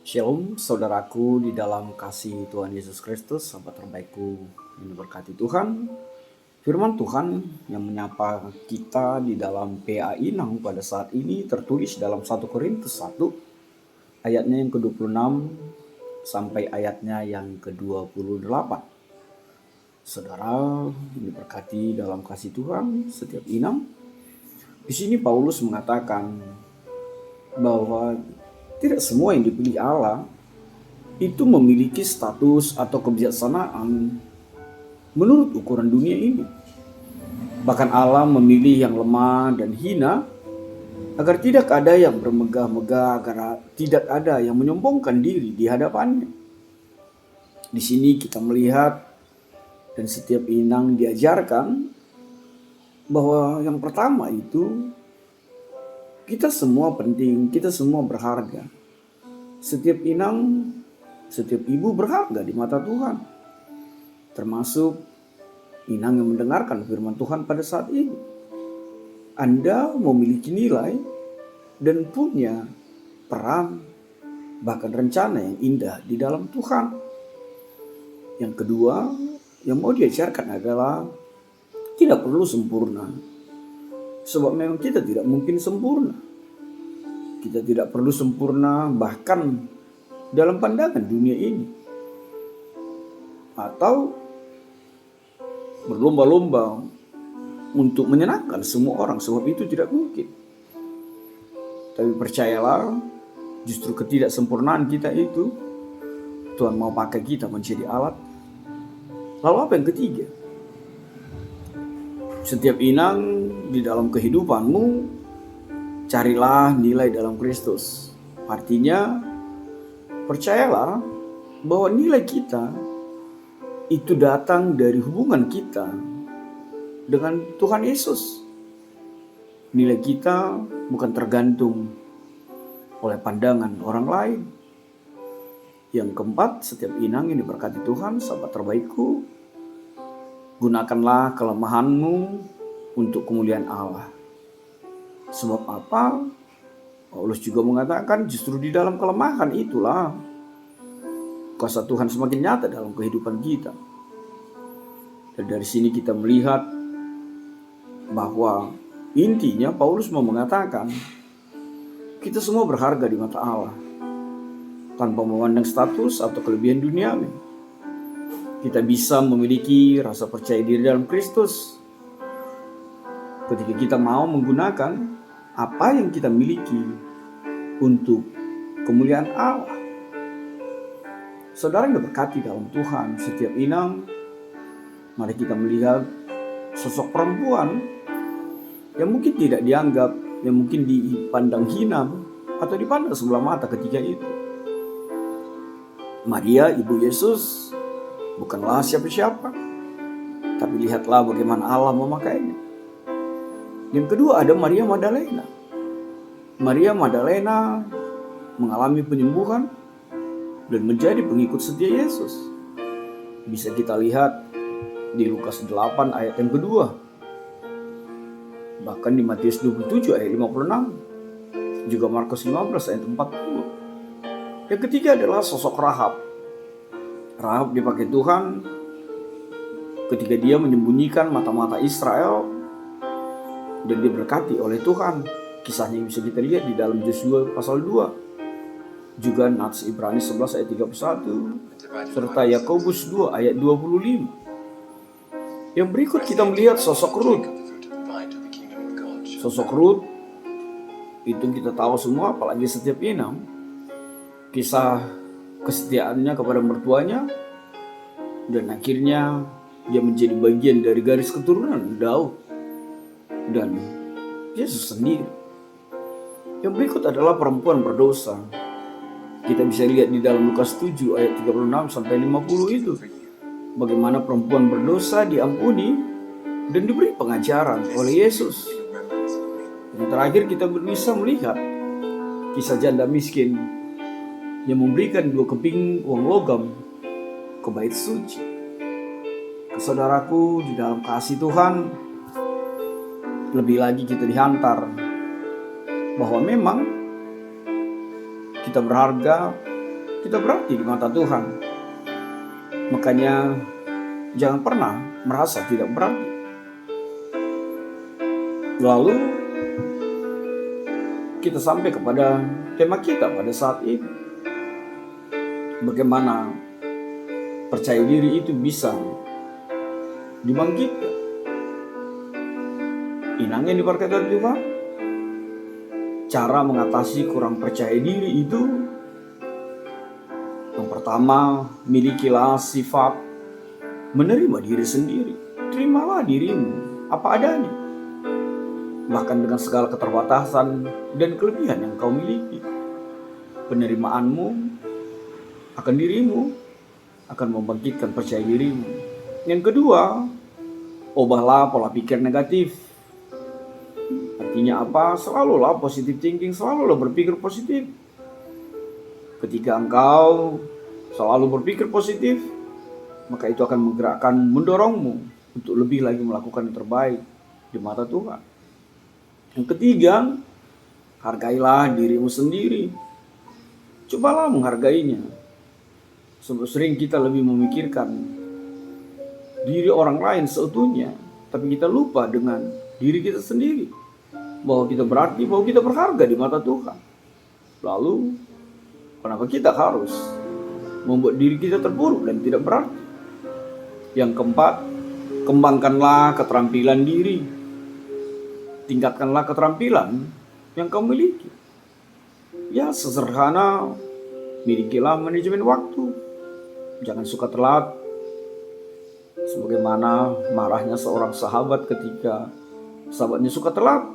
Shalom saudaraku di dalam kasih Tuhan Yesus Kristus, sahabat terbaikku yang diberkati Tuhan. Firman Tuhan yang menyapa kita di dalam PAI Nang pada saat ini tertulis dalam 1 Korintus 1 ayatnya yang ke-26 sampai ayatnya yang ke-28. Saudara yang diberkati dalam kasih Tuhan setiap inang, di sini Paulus mengatakan bahwa tidak semua yang dipilih Allah itu memiliki status atau kebijaksanaan menurut ukuran dunia ini. Bahkan Allah memilih yang lemah dan hina agar tidak ada yang bermegah-megah, agar tidak ada yang menyombongkan diri di hadapannya. Di sini kita melihat dan setiap inang diajarkan bahwa yang pertama itu kita semua penting, kita semua berharga. Setiap inang, setiap ibu berharga di mata Tuhan. Termasuk inang yang mendengarkan firman Tuhan pada saat ini. Anda memiliki nilai dan punya peran, bahkan rencana yang indah di dalam Tuhan. Yang kedua, yang mau diajarkan adalah tidak perlu sempurna. Sebab memang kita tidak mungkin sempurna. Kita tidak perlu sempurna bahkan dalam pandangan dunia ini. Atau berlomba-lomba untuk menyenangkan semua orang, sebab itu tidak mungkin. Tapi percayalah, justru ketidaksempurnaan kita itu Tuhan mau pakai kita menjadi alat. Lalu apa yang ketiga? Setiap inang di dalam kehidupanmu, carilah nilai dalam Kristus. Artinya, percayalah bahwa nilai kita itu datang dari hubungan kita dengan Tuhan Yesus. Nilai kita bukan tergantung oleh pandangan orang lain. Yang keempat, setiap inang yang diberkati Tuhan, sahabat terbaikku, gunakanlah kelemahanmu untuk kemuliaan Allah. Sebab apa? Paulus juga mengatakan justru di dalam kelemahan itulah kuasa Tuhan semakin nyata dalam kehidupan kita. Dan dari sini kita melihat bahwa intinya Paulus mau mengatakan kita semua berharga di mata Allah tanpa memandang status atau kelebihan duniawi. Kita bisa memiliki rasa percaya diri dalam Kristus ketika kita mau menggunakan apa yang kita miliki untuk kemuliaan Allah. Saudara yang diberkati dalam Tuhan, setiap inang, mari kita melihat sosok perempuan yang mungkin tidak dianggap, yang mungkin dipandang hina atau dipandang sebelah mata ketika itu. Maria, ibu Yesus, bukanlah siapa-siapa, tapi lihatlah bagaimana Allah memakainya. Yang kedua ada Maria Magdalena. Maria Magdalena mengalami penyembuhan dan menjadi pengikut setia Yesus. Bisa kita lihat di Lukas 8 ayat yang kedua. Bahkan di Matius 27 ayat 56. Juga Markus 15 ayat 40. Yang ketiga adalah sosok Rahab. Rahab dipakai Tuhan ketika dia menyembunyikan mata-mata Israel dan diberkati oleh Tuhan. Kisahnya bisa kita lihat di dalam Yosua pasal 2. Juga Nats Ibrani 11 ayat 31 serta Yakobus 2 ayat 25. Yang berikut kita melihat sosok Rut. Sosok Rut itu kita tahu semua, apalagi setiap inang, kisah kesetiaannya kepada mertuanya dan akhirnya dia menjadi bagian dari garis keturunan Daud dan Yesus sendiri. Yang berikut adalah perempuan berdosa. Kita bisa lihat di dalam Lukas 7 ayat 36 sampai 50 itu. Bagaimana perempuan berdosa diampuni dan diberi pengajaran oleh Yesus. Yang terakhir kita bisa melihat kisah janda miskin yang memberikan 2 keping uang logam ke bait suci. Saudaraku di dalam kasih Tuhan, lebih lagi kita dihantar bahwa memang kita berharga kita berarti di mata Tuhan. Makanya jangan pernah merasa tidak berarti. Lalu kita sampai kepada tema kita pada saat ini. Bagaimana percaya diri itu bisa dibangkitkan. Inang yang diberkati Tuhan, cara mengatasi kurang percaya diri itu, yang pertama, milikilah sifat menerima diri sendiri. Terimalah dirimu apa adanya, bahkan dengan segala keterbatasan dan kelebihan yang kau miliki. Penerimaanmu akan dirimu akan membangkitkan percaya dirimu. Yang kedua, ubahlah pola pikir negatif. Artinya apa? Selalulah positive thinking, selalulah berpikir positif. Ketika engkau selalu berpikir positif, maka itu akan menggerakkan, mendorongmu untuk lebih lagi melakukan yang terbaik di mata Tuhan. Yang ketiga, hargailah dirimu sendiri. Cobalah menghargainya. Sebab sering kita lebih memikirkan diri orang lain seutuhnya, tapi kita lupa dengan diri kita sendiri. Bahwa kita berarti, bahwa kita berharga di mata Tuhan. Lalu, kenapa kita harus membuat diri kita terpuruk dan tidak berarti? Yang keempat, kembangkanlah keterampilan diri. Tingkatkanlah keterampilan yang kau miliki. Ya, sesederhana, milikilah manajemen waktu. Jangan suka telat. Sebagaimana marahnya seorang sahabat ketika sahabatnya suka telat.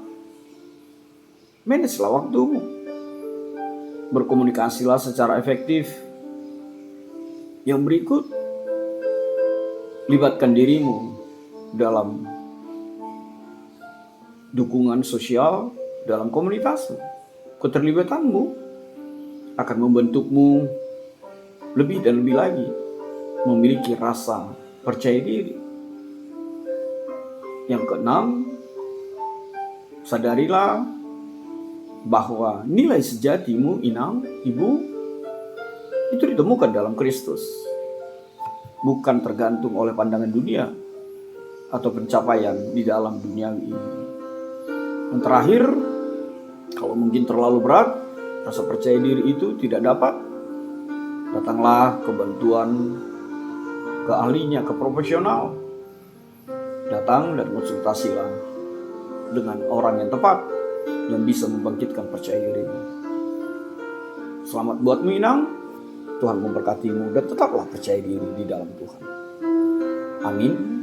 Manajelah waktumu. Berkomunikasilah secara efektif. Yang berikut, libatkan dirimu dalam dukungan sosial dalam komunitasmu. Keterlibatanmu akan membentukmu lebih dan lebih lagi memiliki rasa percaya diri. Yang keenam, sadarilah bahwa nilai sejatimu, inang, ibu, itu ditemukan dalam Kristus. Bukan tergantung oleh pandangan dunia atau pencapaian di dalam dunia ini. Yang terakhir, kalau mungkin terlalu berat, rasa percaya diri itu tidak dapat, datanglah ke bantuan ke ahlinya, ke profesional. Datang dan konsultasilah dengan orang yang tepat dan bisa membangkitkan percaya dirimu. Selamat buatmu, inang. Tuhan memberkatimu dan tetaplah percaya diri di dalam Tuhan. Amin.